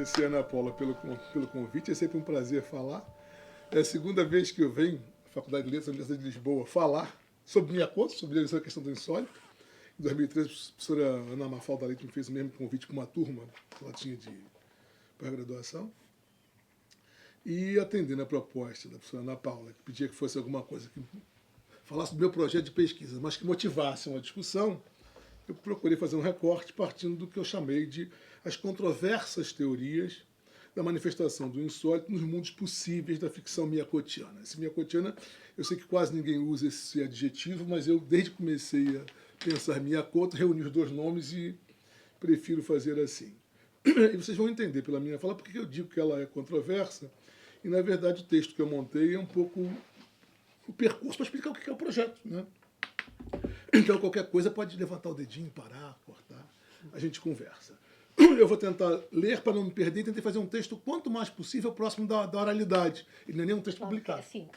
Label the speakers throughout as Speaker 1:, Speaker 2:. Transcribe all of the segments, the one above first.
Speaker 1: agradecer a Ana Paula pelo convite, é sempre um prazer falar. É a segunda vez que eu venho à Faculdade de Letras da Universidade de Lisboa falar sobre minha conta, sobre a questão do insólito. Em 2013, a professora Ana Mafalda Leite me fez o mesmo convite com uma turma que ela tinha de pós-graduação. E atendendo a proposta da professora Ana Paula, que pedia que fosse alguma coisa que falasse do meu projeto de pesquisa, mas que motivasse uma discussão, eu procurei fazer um recorte partindo do que eu chamei de as controversas teorias da manifestação do insólito nos mundos possíveis da ficção miyakotiana. Esse miyakotiana, eu sei que quase ninguém usa esse adjetivo, mas eu, desde que comecei a pensar Miyakoto, reuni os dois nomes e prefiro fazer assim. E vocês vão entender pela minha fala porque eu digo que ela é controversa, e na verdade o texto que eu montei é um pouco o percurso para explicar o que é o projeto, né? Então, qualquer coisa pode levantar o dedinho, parar, cortar, a gente conversa. Eu vou tentar ler para não me perder e tentar fazer um texto quanto mais possível próximo da oralidade. Ele não é nem um texto publicado.
Speaker 2: Sim,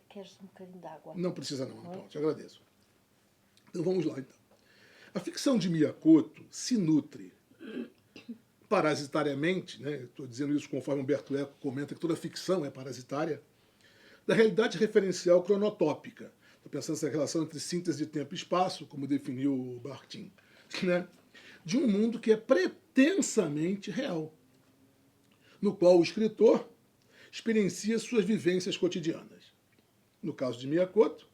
Speaker 2: queres um bocadinho de água?
Speaker 1: Não precisa não, Paulo, te agradeço. Então vamos lá, então. A ficção de Miyakoto se nutre parasitariamente, né? Estou dizendo isso conforme Humberto Eco comenta que toda ficção é parasitária, da realidade referencial cronotópica. Estou pensando nessa relação entre síntese de tempo e espaço, como definiu Bakhtin, né? De um mundo que é pretensamente real, no qual o escritor experiencia suas vivências cotidianas. No caso de Miyakoto,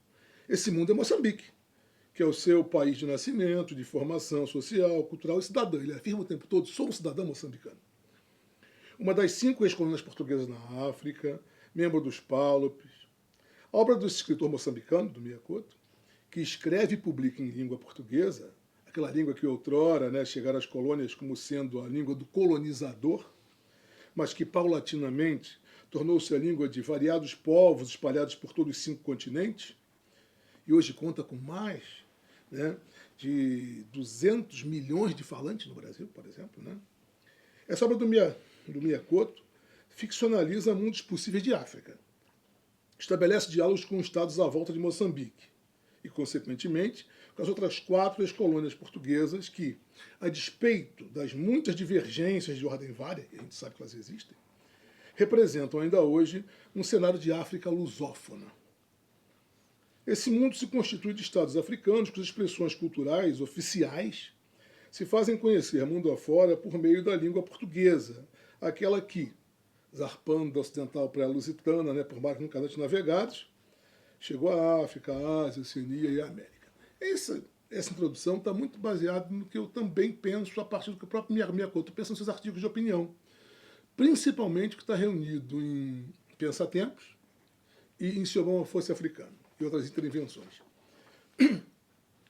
Speaker 1: esse mundo é Moçambique, que é o seu país de nascimento, de formação social, cultural e cidadã. Ele afirma o tempo todo, sou um cidadão moçambicano. Uma das 5 ex-colônias portuguesas na África, membro dos Pálopes. A obra do escritor moçambicano, do Miyakoto, que escreve e publica em língua portuguesa, aquela língua que outrora, né, chegaram às colônias como sendo a língua do colonizador, mas que paulatinamente tornou-se a língua de variados povos espalhados por todos os 5 continentes, e hoje conta com mais, né, de 200 milhões de falantes no Brasil, por exemplo. Né? Essa obra do Miyakoto ficcionaliza mundos possíveis de África, estabelece diálogos com estados à volta de Moçambique e, consequentemente, com as outras 4 ex-colônias portuguesas que, a despeito das muitas divergências de ordem vária, e a gente sabe que elas existem, representam ainda hoje um cenário de África lusófona. Esse mundo se constitui de estados africanos cujas expressões culturais oficiais se fazem conhecer mundo afora por meio da língua portuguesa, aquela que, zarpando da ocidental pré-lusitana, né, por mares nunca antes navegados, chegou à África, à Ásia, a Oceania e a América. Essa introdução está muito baseada no que eu também penso a partir do que o próprio Miyakoto pensa nos seus artigos de opinião, principalmente o que está reunido em Pensatempos e em Se Obama Fosse Africano, e outras intervenções.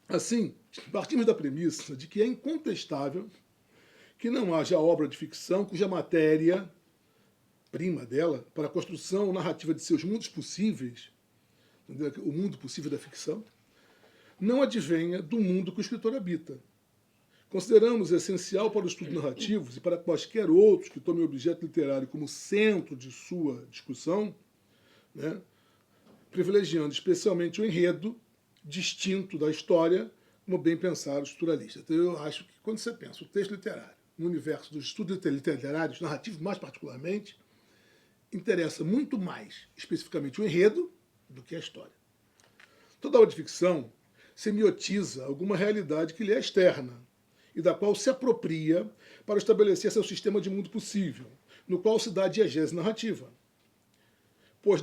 Speaker 1: Assim, partimos da premissa de que é incontestável que não haja obra de ficção cuja matéria prima dela para a construção narrativa de seus mundos possíveis, o mundo possível da ficção, não advenha do mundo que o escritor habita. Consideramos essencial para o estudo narrativo e para quaisquer outros que tomem o objeto literário como centro de sua discussão, né, privilegiando especialmente o enredo distinto da história, como bem pensaram os estruturalistas. Então eu acho que quando você pensa o texto literário no universo dos estudos literários, narrativos mais particularmente, interessa muito mais especificamente o enredo do que a história. Toda obra de ficção semiotiza alguma realidade que lhe é externa e da qual se apropria para estabelecer seu sistema de mundo possível, no qual se dá a diegese narrativa. Pois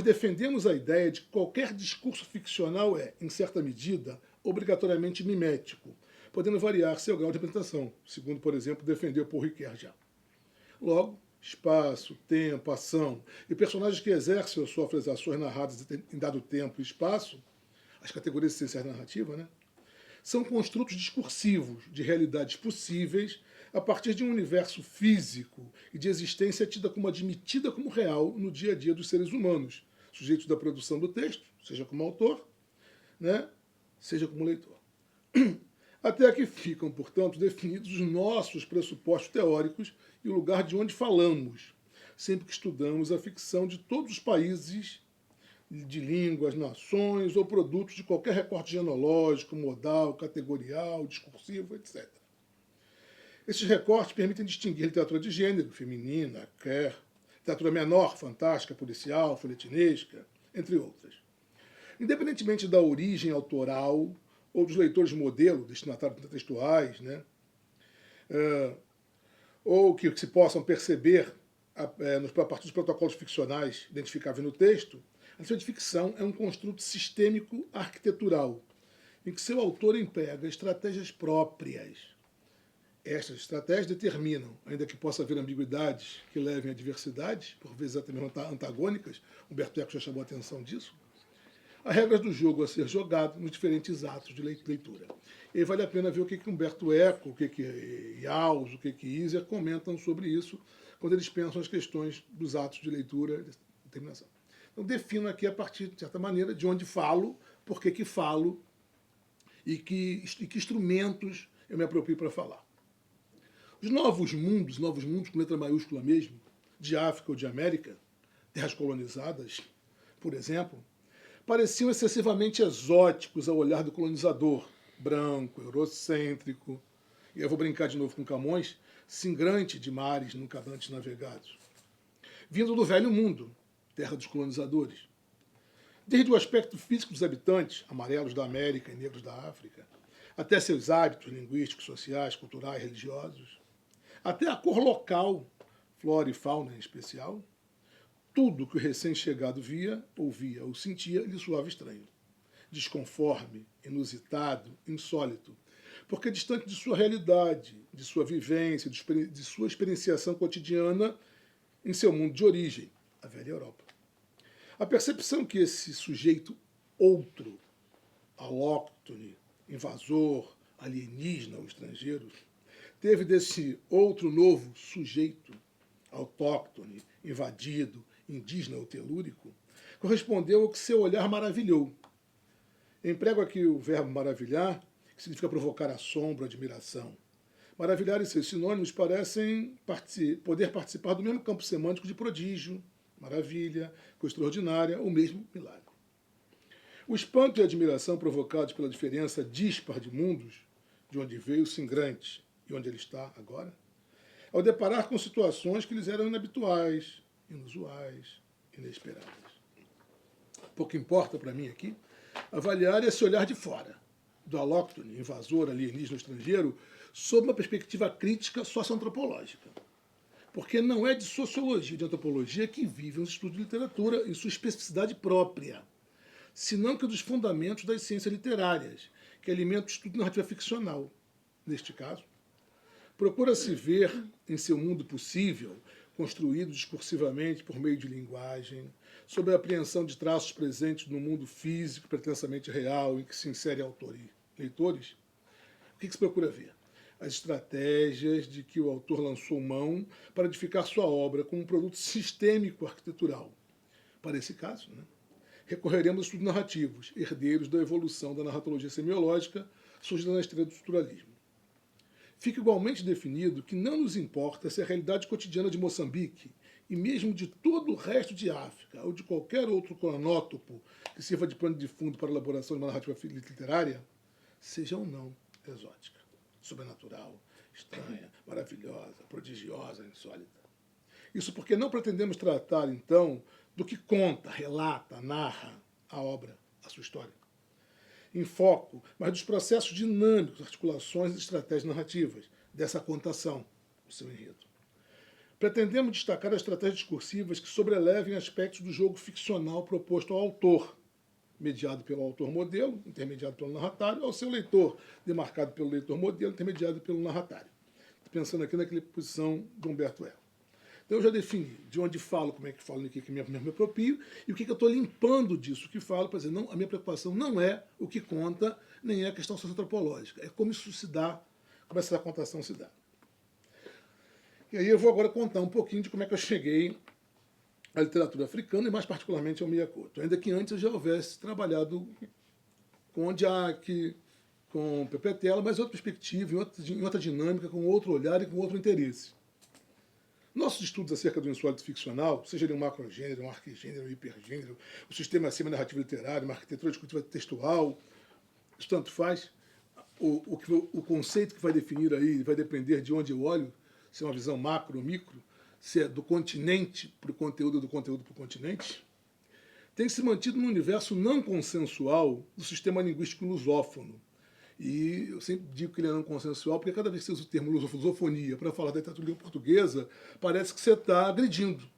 Speaker 1: defendemos a ideia de que qualquer discurso ficcional é, em certa medida, obrigatoriamente mimético, podendo variar seu grau de representação, segundo, por exemplo, defendeu Paul Ricoeur já. Logo, espaço, tempo, ação e personagens que exercem ou sofrem as ações narradas em dado tempo e espaço, as categorias essenciais da narrativa, né, são construtos discursivos de realidades possíveis a partir de um universo físico e de existência tida como admitida como real no dia a dia dos seres humanos, sujeitos da produção do texto, seja como autor, né, seja como leitor. Até aqui ficam, portanto, definidos os nossos pressupostos teóricos e o lugar de onde falamos, sempre que estudamos a ficção de todos os países de línguas, nações ou produtos de qualquer recorte genológico, modal, categorial, discursivo, etc. Esses recortes permitem distinguir literatura de gênero, feminina, queer, literatura menor, fantástica, policial, folhetinesca, entre outras. Independentemente da origem autoral ou dos leitores modelo, destinatários textuais, né, ou que se possam perceber a partir dos protocolos ficcionais identificáveis no texto, a literatura de ficção é um construto sistêmico arquitetural, em que seu autor emprega estratégias próprias. Estas estratégias determinam, ainda que possa haver ambiguidades que levem a diversidades, por vezes até mesmo antagônicas, Humberto Eco já chamou a atenção disso, as regras do jogo a ser jogado nos diferentes atos de leitura. E aí vale a pena ver o que Humberto Eco, o que Yaus, o que Iser comentam sobre isso, quando eles pensam as questões dos atos de leitura e determinação. Então, defino aqui, a partir, de certa maneira, de onde falo, por que falo e que instrumentos eu me aproprio para falar. Os novos mundos com letra maiúscula mesmo, de África ou de América, terras colonizadas, por exemplo, pareciam excessivamente exóticos ao olhar do colonizador, branco, eurocêntrico, e eu vou brincar de novo com Camões, singrante de mares nunca antes navegados. Vindo do velho mundo, terra dos colonizadores. Desde o aspecto físico dos habitantes, amarelos da América e negros da África, até seus hábitos linguísticos, sociais, culturais, religiosos, até a cor local, flora e fauna em especial, tudo que o recém-chegado via, ouvia ou sentia lhe soava estranho, desconforme, inusitado, insólito, porque distante de sua realidade, de sua vivência, de sua experienciação cotidiana em seu mundo de origem, a velha Europa. A percepção que esse sujeito outro, alóctone, invasor, alienígena ou estrangeiro, teve desse outro novo sujeito, autóctone, invadido, indígena ou telúrico, correspondeu ao que seu olhar maravilhou. Emprego aqui o verbo maravilhar, que significa provocar assombro, admiração. Maravilhar e seus sinônimos parecem poder participar do mesmo campo semântico de prodígio, maravilha, coisa extraordinária, ou mesmo milagre. O espanto e a admiração provocados pela diferença dispar de mundos, de onde veio o singrante e onde ele está agora, ao deparar com situações que lhes eram inabituais, inusuais, inesperadas. Pouco importa para mim aqui avaliar esse olhar de fora, do alóctone, invasor, alienígena, estrangeiro, sob uma perspectiva crítica socioantropológica. Porque não é de sociologia e de antropologia que vivem os estudos de literatura em sua especificidade própria, senão que dos fundamentos das ciências literárias, que alimentam o estudo de narrativa ficcional. Neste caso, procura-se ver em seu mundo possível, construído discursivamente por meio de linguagem, sob a apreensão de traços presentes no mundo físico pretensamente real em que se insere autor e leitores, o que se procura ver? As estratégias de que o autor lançou mão para edificar sua obra como um produto sistêmico arquitetural. Para esse caso, recorreremos aos estudos narrativos, herdeiros da evolução da narratologia semiológica surgida na esteira do estruturalismo. Fica igualmente definido que não nos importa se a realidade cotidiana de Moçambique e mesmo de todo o resto de África ou de qualquer outro cronótopo que sirva de pano de fundo para a elaboração de uma narrativa literária seja ou não exótica, sobrenatural, estranha, maravilhosa, prodigiosa, insólita. Isso porque não pretendemos tratar, então, do que conta, relata, narra a obra, a sua história, em foco, mas dos processos dinâmicos, articulações e estratégias narrativas dessa contação, o seu enredo. Pretendemos destacar as estratégias discursivas que sobrelevem aspectos do jogo ficcional proposto ao autor, mediado pelo autor modelo, intermediado pelo narratário, ao seu leitor, demarcado pelo leitor modelo, intermediado pelo narratário. Estou pensando aqui naquela posição de Humberto Eco. Então eu já defini de onde falo, como é que falo, no que me aproprio, e o que eu estou limpando disso que falo, para dizer, não, a minha preocupação não é o que conta, nem é a questão socioantropológica, é como isso se dá, como essa contação se dá. E aí eu vou agora contar um pouquinho de como é que eu cheguei à literatura africana, e mais particularmente ao Miyakoto, ainda que antes eu já houvesse trabalhado com Ondiak, com Pepe Tela, mas em outra perspectiva, em outra dinâmica, com outro olhar e com outro interesse. Nossos estudos acerca do insólito ficcional, seja ele um macrogênero, um arquigênero, um hipergênero, o sistema acima narrativo literário, uma arquitetura discutiva textual, isso tanto faz, o conceito que vai definir aí vai depender de onde eu olho, se é uma visão macro ou micro, se é do continente para o conteúdo, do conteúdo para o continente, tem se mantido no universo não consensual do sistema linguístico lusófono. E eu sempre digo que ele é não consensual, porque cada vez que você usa o termo lusofonia para falar da literatura portuguesa, parece que você está agredindo.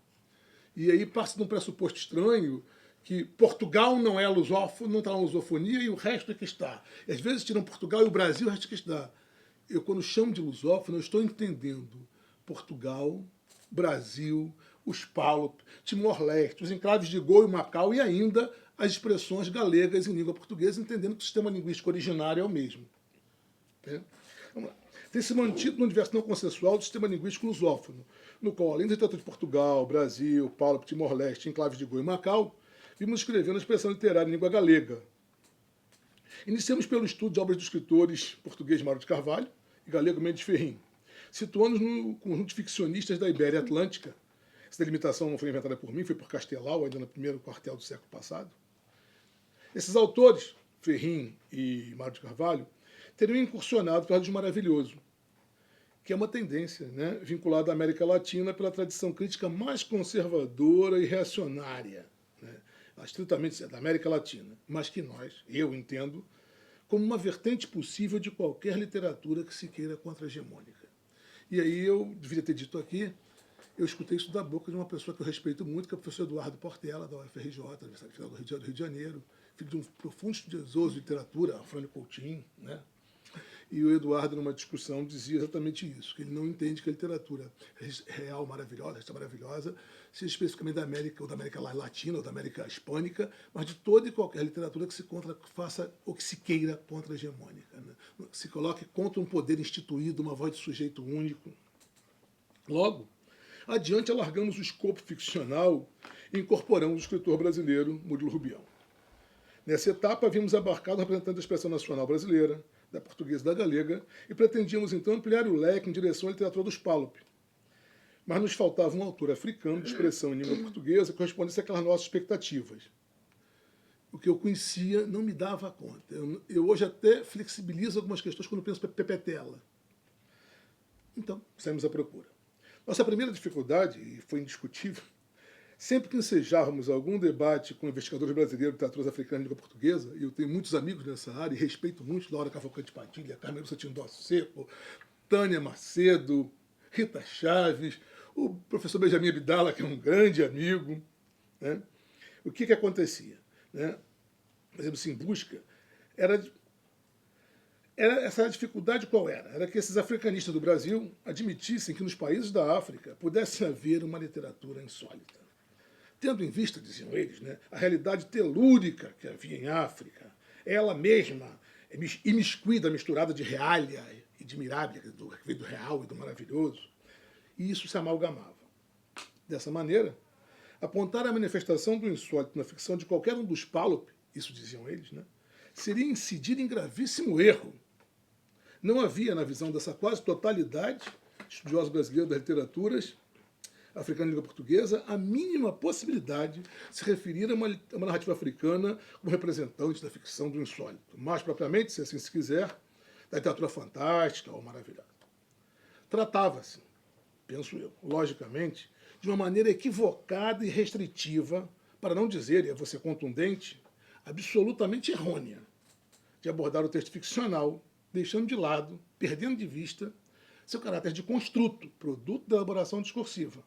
Speaker 1: E aí passa de um pressuposto estranho que Portugal não é lusófono, não está na lusofonia e o resto é que está. E às vezes tiram Portugal e o Brasil, o resto é que está. Eu, quando chamo de lusófono, eu estou entendendo Portugal, Brasil, os Palop, Timor-Leste, os enclaves de Goa e Macau e ainda as expressões galegas em língua portuguesa, entendendo que o sistema linguístico originário é o mesmo. Vamos lá. Tem se mantido no universo não consensual do sistema linguístico lusófono, no qual, além da literatura de Portugal, Brasil, Palop, Timor-Leste, enclaves de Goa e Macau, vimos escrevendo a expressão literária em língua galega. Iniciamos pelo estudo de obras dos escritores português Mário de Carvalho e galego Mendes Ferrim, situando-nos no conjunto de ficcionistas da Ibéria Atlântica. Essa delimitação não foi inventada por mim, foi por Castelau, ainda no primeiro quartel do século passado. Esses autores, Ferrim e Mário de Carvalho, teriam incursionado para o maravilhoso, que é uma tendência, né, vinculada à América Latina pela tradição crítica mais conservadora e reacionária, né, estritamente da América Latina, mas que eu entendo, como uma vertente possível de qualquer literatura que se queira contra-hegemônica. E aí eu deveria ter dito aqui, eu escutei isso da boca de uma pessoa que eu respeito muito, que é o professor Eduardo Portela, da UFRJ, da Universidade Federal do Rio de Janeiro, filho de um profundo estudioso de literatura, Afrânio Coutinho, né? E o Eduardo, numa discussão, dizia exatamente isso, que ele não entende que a literatura real maravilhosa, esta maravilhosa, seja especificamente da América, ou da América Latina, ou da América Hispânica, mas de toda e qualquer literatura que se faça ou que se queira contra-hegemônica, né? Que se coloque contra um poder instituído, uma voz de sujeito único. Logo, adiante alargamos o escopo ficcional e incorporamos o escritor brasileiro Murilo Rubião. Nessa etapa, havíamos abarcado o representante da expressão nacional brasileira, da portuguesa e da galega, e pretendíamos então ampliar o leque em direção à literatura dos Palop. Mas nos faltava um autor africano de expressão em língua portuguesa que correspondesse àquelas nossas expectativas. O que eu conhecia não me dava conta. Eu hoje até flexibilizo algumas questões quando penso Pepetela. Então, saímos à procura. Nossa primeira dificuldade, e foi indiscutível, sempre que ensejávamos algum debate com investigadores brasileiros de literaturas africanas e língua portuguesa, e eu tenho muitos amigos nessa área e respeito muito Laura Cavalcante Padilha, Carmelo Santindó Seco, Tânia Macedo, Rita Chaves, o professor Benjamin Abdala, que é um grande amigo, né? O que acontecia? Né? Por exemplo, assim, busca, essa dificuldade qual era? Era que esses africanistas do Brasil admitissem que nos países da África pudesse haver uma literatura insólita. Tendo em vista, diziam eles, né, a realidade telúrica que havia em África, ela mesma, imiscuída, misturada de realia e de mirábia, do real e do maravilhoso, e isso se amalgamava. Dessa maneira, apontar a manifestação do insólito na ficção de qualquer um dos Palop, isso diziam eles, né, seria incidir em gravíssimo erro. Não havia, na visão dessa quase totalidade, estudiosos brasileiros das literaturas, africana e língua portuguesa, a mínima possibilidade de se referir a uma narrativa africana como representante da ficção do insólito. Mais propriamente, se assim se quiser, da literatura fantástica ou maravilhosa. Tratava-se, penso eu, logicamente, de uma maneira equivocada e restritiva, para não dizer, e eu vou ser contundente, absolutamente errônea, de abordar o texto ficcional, deixando de lado, perdendo de vista, seu caráter de construto, produto da elaboração discursiva,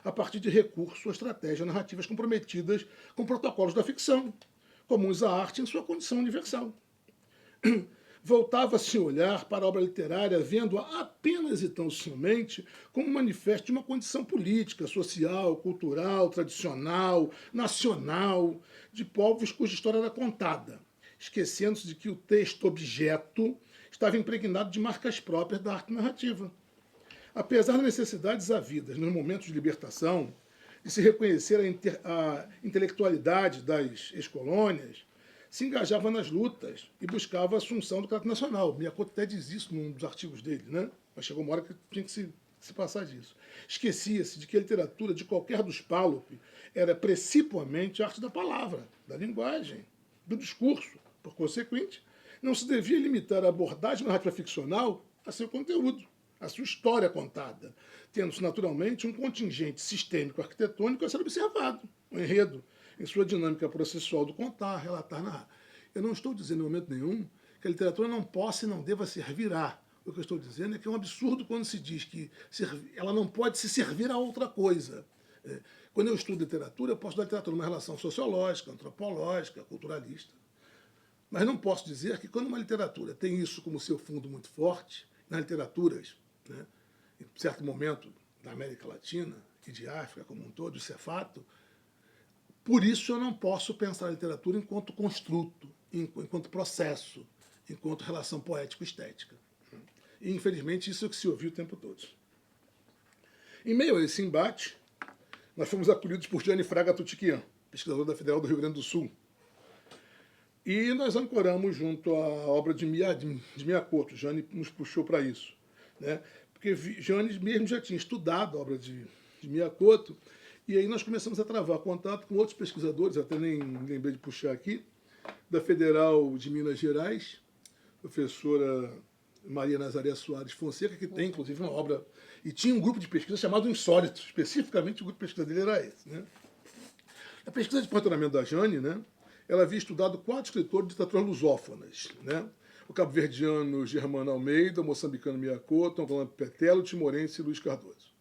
Speaker 1: a partir de recursos ou estratégias narrativas comprometidas com protocolos da ficção, comuns à arte em sua condição universal. Voltava-se a olhar para a obra literária vendo-a apenas e tão somente como um manifesto de uma condição política, social, cultural, tradicional, nacional, de povos cuja história era contada, esquecendo-se de que o texto-objeto estava impregnado de marcas próprias da arte narrativa. Apesar das necessidades havidas nos momentos de libertação, de se reconhecer a intelectualidade das ex-colônias, se engajava nas lutas e buscava a assunção do caráter nacional. Miyakoto até diz isso num dos artigos dele, né? Mas chegou uma hora que tinha que se passar disso. Esquecia-se de que a literatura de qualquer dos Palop era principalmente a arte da palavra, da linguagem, do discurso. Por consequente, não se devia limitar a abordagem narrativa ficcional a seu conteúdo, a sua história contada, tendo-se naturalmente um contingente sistêmico arquitetônico a ser observado, o enredo, em sua dinâmica processual do contar, relatar, narrar. Eu não estou dizendo em momento nenhum que a literatura não possa e não deva servir a. O que eu estou dizendo é que é um absurdo quando se diz que ela não pode se servir a outra coisa. Quando eu estudo literatura, eu posso dar literatura numa relação sociológica, antropológica, culturalista. Mas não posso dizer que quando uma literatura tem isso como seu fundo muito forte, nas literaturas, né, em certo momento da América Latina e de África como um todo, isso é fato, por isso eu não posso pensar a literatura enquanto construto, enquanto processo, enquanto relação poético-estética. E, infelizmente, isso é o que se ouviu o tempo todo. Em meio a esse embate, nós fomos acolhidos por Jane Fraga Tutiquian, pesquisador da Federal do Rio Grande do Sul. E nós ancoramos junto à obra de Miyakoto. Jane nos puxou para isso, né? Porque Jane mesmo já tinha estudado a obra de Miyakoto, e aí nós começamos a travar contato com outros pesquisadores, até nem lembrei de puxar aqui, da Federal de Minas Gerais, professora Maria Nazaré Soares Fonseca, que tem, inclusive, uma obra, e tinha um grupo de pesquisa chamado Insólito, especificamente o grupo de pesquisa dele era esse, né? A pesquisa de posicionamento da Jane, né, ela havia estudado 4 escritores de literaturas lusófonas, né? O cabo-verdiano Germano Almeida, o moçambicano Miyakoto, o angolano Petelo, o timorense Luiz Cardoso.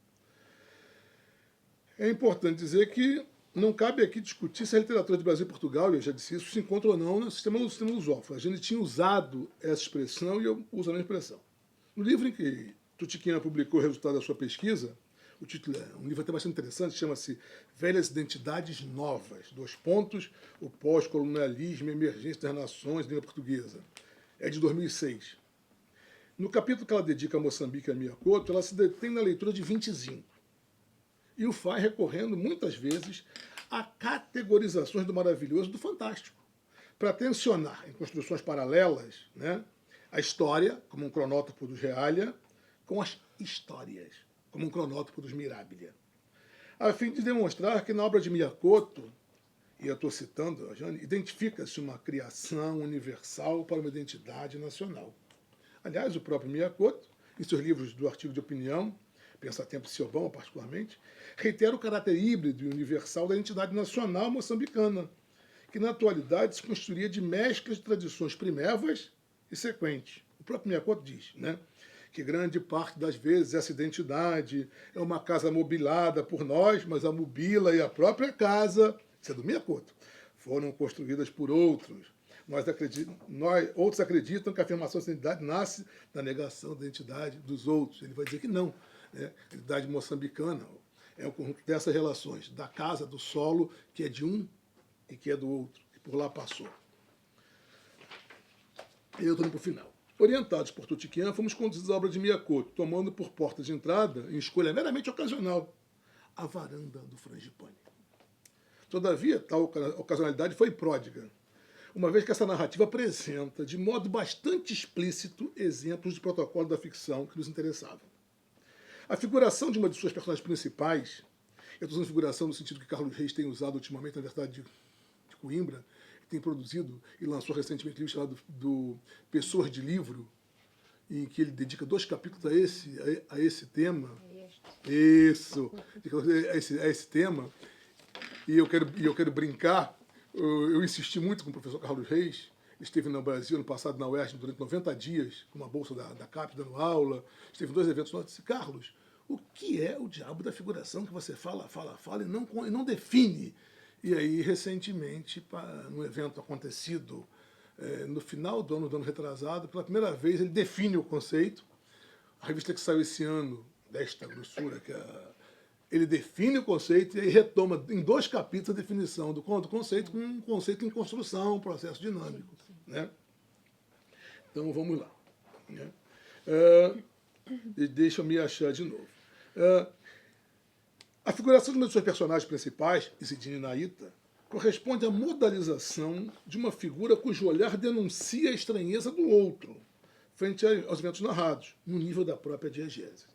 Speaker 1: É importante dizer que não cabe aqui discutir se a literatura de Brasil e Portugal, eu já disse isso, se encontra ou não no sistema lusófono. A gente tinha usado essa expressão e eu uso a mesma expressão. No livro em que Tutiquian publicou o resultado da sua pesquisa, o título é um livro até bastante interessante, chama-se Velhas Identidades Novas, : o pós-colonialismo e a emergência das nações, língua portuguesa. É de 2006. No capítulo que ela dedica a Moçambique e a Miyakoto, ela se detém na leitura de 25. E o faz recorrendo, muitas vezes, a categorizações do maravilhoso e do fantástico, para tensionar em construções paralelas, né, a história, como um cronótipo dos Realia, com as histórias, como um cronótipo dos Mirabilia, a fim de demonstrar que na obra de Miyakoto, e eu estou citando a Jane, identifica-se uma criação universal para uma identidade nacional. Aliás, o próprio Miyakoto, em seus livros do artigo de opinião, Pensatempo e Ciobão, particularmente, reitera o caráter híbrido e universal da identidade nacional moçambicana, que na atualidade se construiria de mesclas de tradições primevas e sequentes. O próprio Miyakoto diz, né, que grande parte das vezes essa identidade é uma casa mobilada por nós, mas a mobila e a própria casa, isso é do Miyakoto, foram construídas por outros. Outros acreditam que a afirmação dessa identidade nasce da negação da identidade dos outros. Ele vai dizer que não. Né? A identidade moçambicana é o conjunto dessas relações, da casa, do solo, que é de um e que é do outro, que por lá passou. E eu estou indo para o final. Orientados por Tutiquian, fomos conduzidos à obra de Miyakoto, tomando por porta de entrada, em escolha meramente ocasional, a varanda do Frangipane. Todavia, tal ocasionalidade foi pródiga, uma vez que essa narrativa apresenta, de modo bastante explícito, exemplos de protocolo da ficção que nos interessavam. A figuração de uma de suas personagens principais, eu estou usando figuração no sentido que Carlos Reis tem usado ultimamente na Universidade de Coimbra, tem produzido e lançou recentemente um livro chamado do Pessoas de Livro, em que ele dedica 2 capítulos a esse tema. Isso, a esse tema. E eu quero brincar. Eu insisti muito com o professor Carlos Reis. Ele esteve no Brasil, ano passado, na UERJ, durante 90 dias, com uma bolsa da CAPES, dando aula. Esteve em 2 eventos. Eu disse, Carlos, o que é o diabo da figuração que você fala e não define? E aí, recentemente, num evento acontecido no final do ano retrasado, pela primeira vez ele define o conceito. A revista que saiu esse ano, desta grossura, ele define o conceito e aí retoma em 2 capítulos a definição do conceito com um conceito em construção, um processo dinâmico. Né? Então, vamos lá. Né? Deixa eu me achar de novo. A figuração de uma de suas personagens principais, Isidine Naita, corresponde à modalização de uma figura cujo olhar denuncia a estranheza do outro, frente aos eventos narrados, no nível da própria diegese.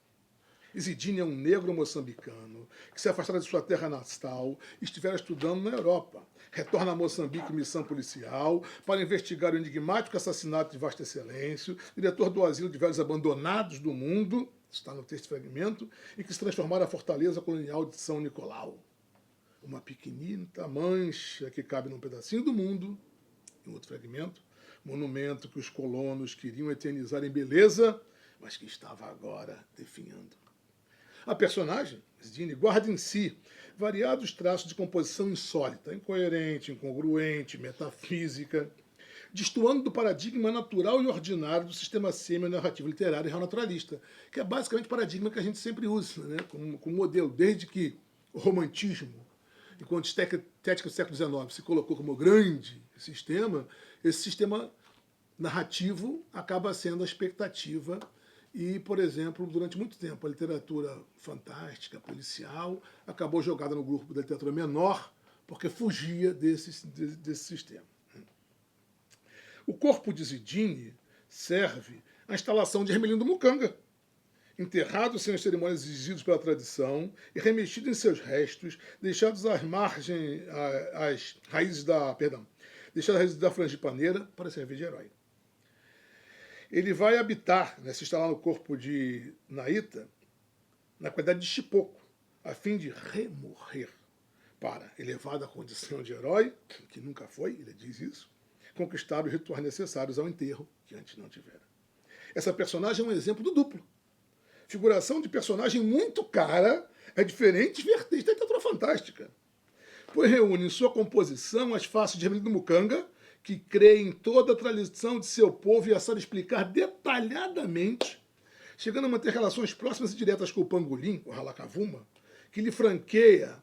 Speaker 1: Isidine é um negro moçambicano que se afastara de sua terra natal e estivera estudando na Europa. Retorna a Moçambique em missão policial para investigar o enigmático assassinato de Vasta Excelêncio, diretor do asilo de velhos abandonados do mundo, está no texto fragmento, e que se transformara a fortaleza colonial de São Nicolau. Uma pequenina mancha que cabe num pedacinho do mundo, em outro fragmento, monumento que os colonos queriam eternizar em beleza, mas que estava agora definhando. A personagem, Isidine, guarda em si variados traços de composição insólita, incoerente, incongruente, metafísica, destoando do paradigma natural e ordinário do sistema semi-narrativo literário e real naturalista, que é basicamente o paradigma que a gente sempre usa, né, como modelo, desde que o romantismo, enquanto estética do século XIX se colocou como grande sistema, esse sistema narrativo acaba sendo a expectativa e, por exemplo, durante muito tempo, a literatura fantástica, policial, acabou jogada no grupo da literatura menor, porque fugia desse sistema. O corpo de Isidine serve à instalação de Hermelino Mucanga, enterrado sem as cerimônias exigidas pela tradição e remexido em seus restos, deixados às margens, às raízes da frangipaneira para servir de herói. Ele vai habitar, né, se instalar no corpo de Naíta, na qualidade de Chipoco, a fim de remorrer para, elevado à condição de herói, que nunca foi, ele diz isso, conquistar os rituais necessários ao enterro, que antes não tivera. Essa personagem é um exemplo do duplo. Figuração de personagem muito cara é diferente vertente da literatura fantástica, pois reúne em sua composição as faces de Hermelino Mucanga, que crê em toda a tradição de seu povo e a sabe explicar detalhadamente, chegando a manter relações próximas e diretas com o pangolim, o Halakavuma, que lhe franqueia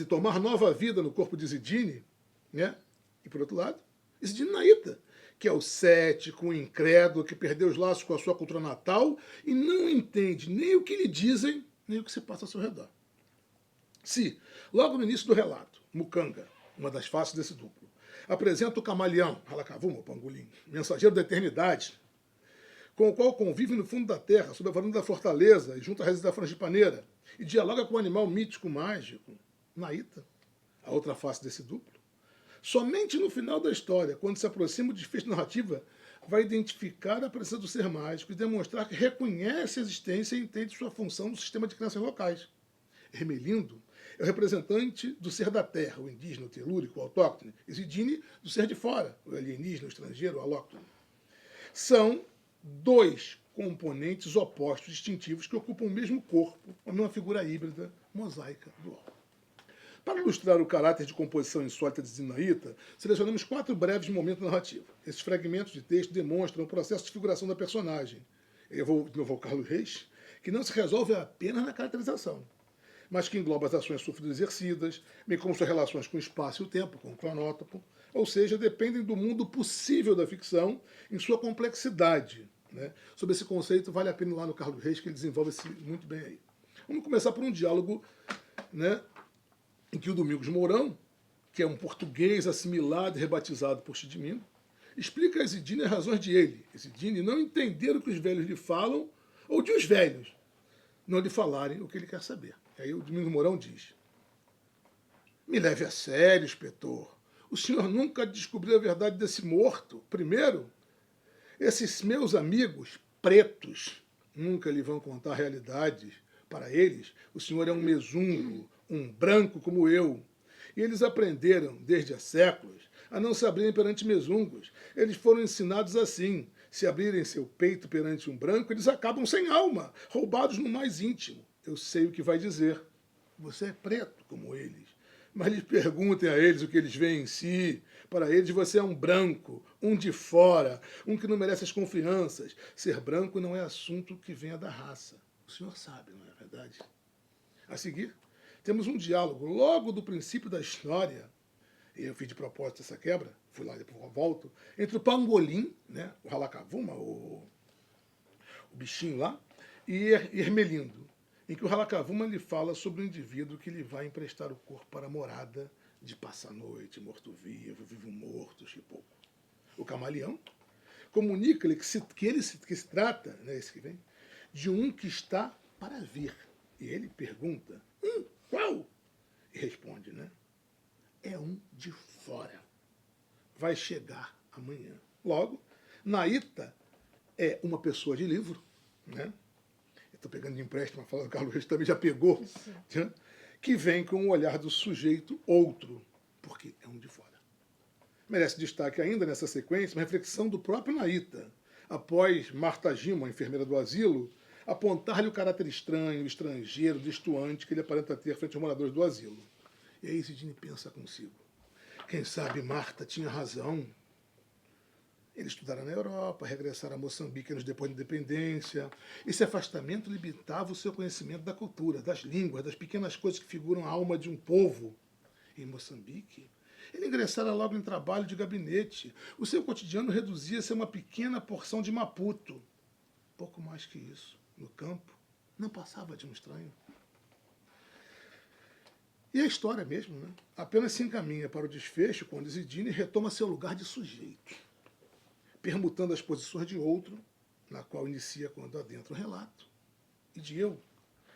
Speaker 1: tomar nova vida no corpo de Isidine, né? E por outro lado, Isidine Naíta, que é o cético, o incrédulo, que perdeu os laços com a sua cultura natal e não entende nem o que lhe dizem, nem o que se passa ao seu redor. Se, logo no início do relato, Mucanga, uma das faces desse duplo, apresenta o camaleão, Halakavuma, o pangolim, mensageiro da eternidade, com o qual convive no fundo da terra, sob a varanda da fortaleza e junto à raiz da frangipaneira, e dialoga com o animal mítico mágico, Naíta, a outra face desse duplo. Somente no final da história, quando se aproxima do desfecho narrativa, vai identificar a presença do ser mágico e demonstrar que reconhece a existência e entende sua função no sistema de crenças locais. Hermelindo é o representante do ser da terra, o indígena, o telúrico, o autóctone. Isidine, do ser de fora, o alienígena, o estrangeiro, o alóctone. São dois componentes opostos distintivos que ocupam o mesmo corpo, a mesma figura híbrida, mosaica dual. Para ilustrar o caráter de composição insólita de Zinaíta, selecionamos 4 breves momentos narrativos. Esses fragmentos de texto demonstram o processo de figuração da personagem. Eu vou de novo ao Carlos Reis, que não se resolve apenas na caracterização, mas que engloba as ações sofridas e exercidas, bem como suas relações com o espaço e o tempo, com o cronótopo, ou seja, dependem do mundo possível da ficção em sua complexidade. Né? Sobre esse conceito, vale a pena ir lá no Carlos Reis, que ele desenvolve muito bem aí. Vamos começar por um diálogo, né, em que o Domingos Mourão, que é um português assimilado e rebatizado por Chidinmigo, explica a Isidine as razões de ele, Isidine, não entender o que os velhos lhe falam, ou de os velhos não lhe falarem o que ele quer saber. Aí o Domingos Mourão diz: me leve a sério, inspetor. O senhor nunca descobriu a verdade desse morto. Primeiro, esses meus amigos pretos nunca lhe vão contar a realidade. Para eles, o senhor é um mesungo, um branco como eu. E eles aprenderam, desde há séculos, a não se abrirem perante mesungos. Eles foram ensinados assim. Se abrirem seu peito perante um branco, eles acabam sem alma, roubados no mais íntimo. Eu sei o que vai dizer. Você é preto como eles. Mas lhes perguntem a eles o que eles veem em si. Para eles você é um branco, um de fora, um que não merece as confianças. Ser branco não é assunto que venha da raça. O senhor sabe, não é verdade? A seguir, temos um diálogo logo do princípio da história, e eu fiz de propósito essa quebra, fui lá e depois eu volto, entre o pangolim, né, o Halakavuma, o bichinho lá, e Hermelindo, em que o Halakavuma lhe fala sobre o indivíduo que lhe vai emprestar o corpo para a morada de passa-noite, morto-vivo, vivo-morto, chipoco. O camaleão comunica-lhe que se trata, né, esse que vem, de um que está para vir. E ele pergunta, qual? E responde, né? É um de fora. Vai chegar amanhã. Logo, Naíta é uma pessoa de livro, né? Estou pegando de empréstimo, a fala do Carlos Reis também já pegou, né? Que vem com o olhar do sujeito outro, porque é um de fora. Merece destaque ainda nessa sequência uma reflexão do próprio Naíta, após Marta Gima, a enfermeira do asilo, apontar-lhe o caráter estranho, estrangeiro, destoante que ele aparenta ter frente aos moradores do asilo. E aí Zidane pensa consigo. Quem sabe Marta tinha razão. Ele estudara na Europa, regressara a Moçambique anos depois da independência. Esse afastamento limitava o seu conhecimento da cultura, das línguas, das pequenas coisas que figuram a alma de um povo. Em Moçambique, ele ingressara logo em trabalho de gabinete. O seu cotidiano reduzia-se a uma pequena porção de Maputo. Pouco mais que isso. No campo, não passava de um estranho. E a história mesmo, né? Apenas se encaminha para o desfecho quando Zidane retoma seu lugar de sujeito, permutando as posições de outro, na qual inicia quando adentra o relato, e de eu,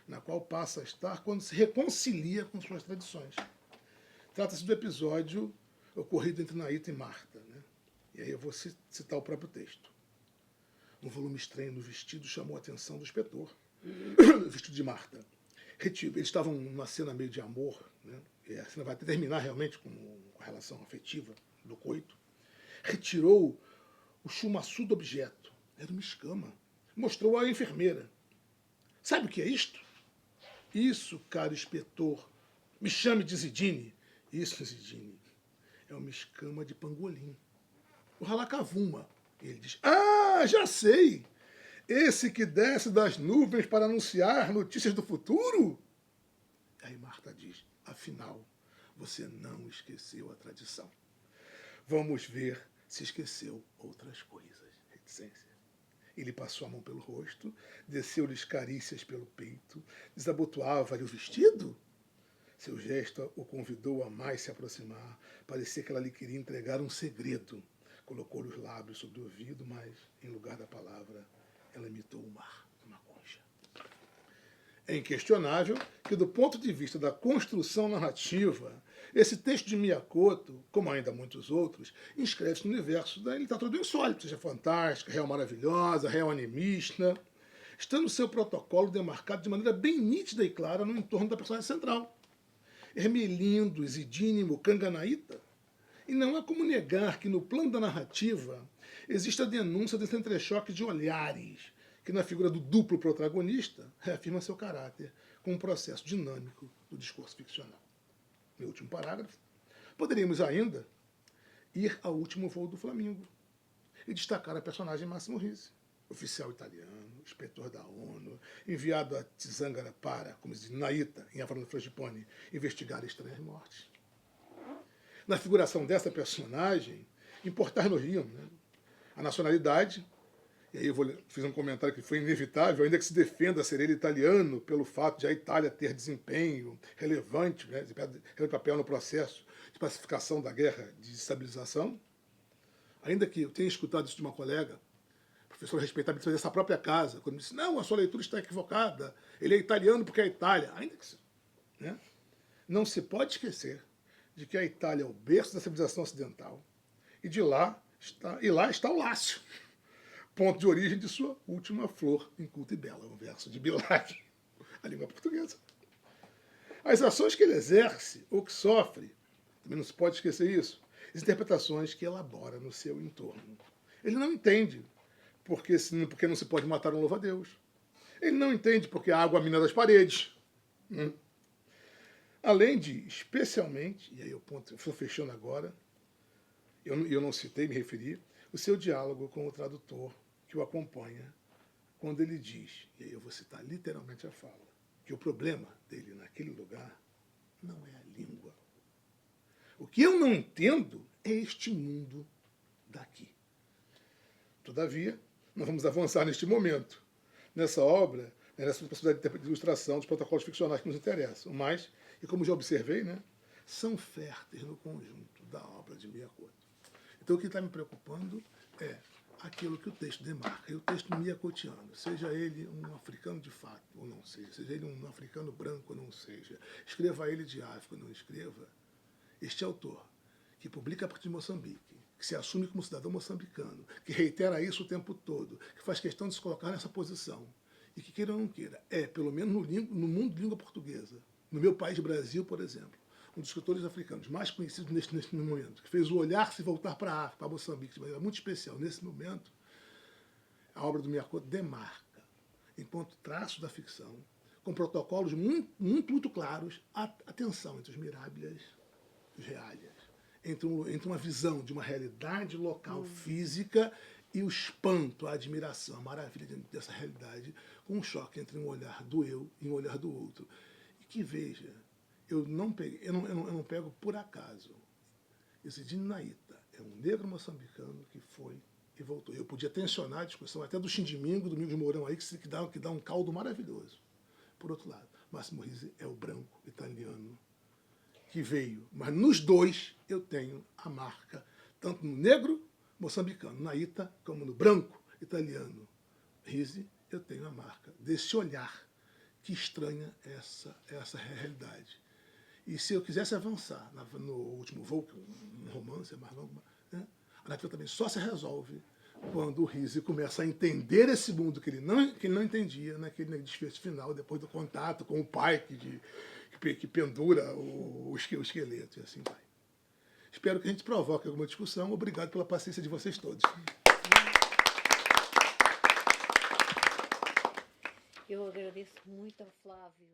Speaker 1: na qual passa a estar quando se reconcilia com suas tradições. Trata-se do episódio ocorrido entre Naíta e Marta, né? E aí eu vou citar o próprio texto. Um volume estranho no vestido chamou a atenção do inspetor. O vestido de Marta. Eles estavam numa cena meio de amor, né? E a cena vai terminar realmente com a relação afetiva do coito. Retirou o chumaçudo objeto. Era uma escama. Mostrou à enfermeira. Sabe o que é isto? Isso, caro inspetor. Me chame de Zidane. Isso, Zidane. É uma escama de pangolim. O ralacavuma. Ele diz, já sei. Esse que desce das nuvens para anunciar notícias do futuro? Aí Marta diz, afinal, você não esqueceu a tradição. Vamos ver se esqueceu outras coisas. Reticência. Ele passou a mão pelo rosto, desceu-lhes carícias pelo peito, desabotoava-lhe o vestido. Seu gesto o convidou a mais se aproximar. Parecia que ela lhe queria entregar um segredo. Colocou-lhe os lábios sobre o ouvido, mas, em lugar da palavra, ela imitou o mar, uma concha. É inquestionável que, do ponto de vista da construção narrativa, esse texto de Miyakoto, como ainda muitos outros, inscreve-se no universo da literatura do insólito, seja fantástica, real maravilhosa, real animista, estando seu protocolo demarcado de maneira bem nítida e clara no entorno da personagem central. Ermelindo, Zidane, Mukanga, Naíta. E não há como negar que no plano da narrativa existe a denúncia desse entrechoque de olhares, que na figura do duplo protagonista reafirma seu caráter como um processo dinâmico do discurso ficcional. Meu último parágrafo. Poderíamos ainda ir ao Último Voo do Flamingo e destacar a personagem Máximo Risi, oficial italiano, inspetor da ONU, enviado a Tzangara para, como diz Naíta, em A Fernanda Frangipane, investigar estranhas mortes. Na figuração dessa personagem, importar-nos-iam, né, a nacionalidade, e aí fiz um comentário que foi inevitável, ainda que se defenda ser ele italiano pelo fato de a Itália ter desempenho relevante, né, relevante papel no processo de pacificação da guerra de estabilização, ainda que eu tenha escutado isso de uma colega, professor respeitado dessa própria casa, quando disse, não, a sua leitura está equivocada, ele é italiano porque é a Itália, ainda que né, não se pode esquecer de que a Itália é o berço da civilização ocidental, e lá está o Lácio, ponto de origem de sua última flor inculta e bela, um verso de Bilag, a língua portuguesa. As ações que ele exerce ou que sofre, também não se pode esquecer isso, as interpretações que elabora no seu entorno. Ele não entende porque não se pode matar um louva-a-Deus. Ele não entende porque a água mina das paredes. Além de, especialmente, e aí o ponto, estou fechando agora, eu não citei, me referi, o seu diálogo com o tradutor que o acompanha, quando ele diz, e aí eu vou citar literalmente a fala, que o problema dele naquele lugar não é a língua. O que eu não entendo é este mundo daqui. Todavia, nós vamos avançar neste momento, nessa obra, nessa possibilidade de ilustração dos protocolos ficcionais que nos interessam, mas, e como já observei, né, são férteis no conjunto da obra de Miyakoto. Então o que está me preocupando é aquilo que o texto demarca. E o texto miacotiano, seja ele um africano de fato ou não seja ele um africano branco ou não seja, escreva ele de África ou não escreva, este autor, que publica a partir de Moçambique, que se assume como cidadão moçambicano, que reitera isso o tempo todo, que faz questão de se colocar nessa posição, e que queira ou não queira, pelo menos no mundo de língua portuguesa, no meu país, Brasil, por exemplo, um dos escritores africanos mais conhecidos neste momento, que fez o olhar se voltar para a África, para Moçambique, de maneira muito especial nesse momento, a obra do Miyakoto demarca, enquanto traço da ficção, com protocolos muito claros, a tensão entre os mirábias e os reálias, entre uma visão de uma realidade local física e o espanto, a admiração, a maravilha dessa realidade, com um choque entre um olhar do eu e um olhar do outro. E que, veja, eu não pego por acaso. Esse Dini Naíta é um negro moçambicano que foi e voltou. Eu podia tensionar a discussão até do Xindimingo, do Domingos Mourão aí, que dá um caldo maravilhoso. Por outro lado, Máximo Risi é o branco italiano que veio. Mas nos dois eu tenho a marca, tanto no negro moçambicano, Naíta, como no branco italiano, Risi, eu tenho a marca desse olhar que estranha essa realidade. E se eu quisesse avançar no último voo, que é um romance, é mais longo, né? A narrativa também só se resolve quando o Risi começa a entender esse mundo que ele não entendia naquele desfecho final, depois do contato com o pai que pendura o esqueleto, e assim vai. Espero que a gente provoque alguma discussão. Obrigado pela paciência de vocês todos.
Speaker 2: Eu agradeço muito ao Flávio.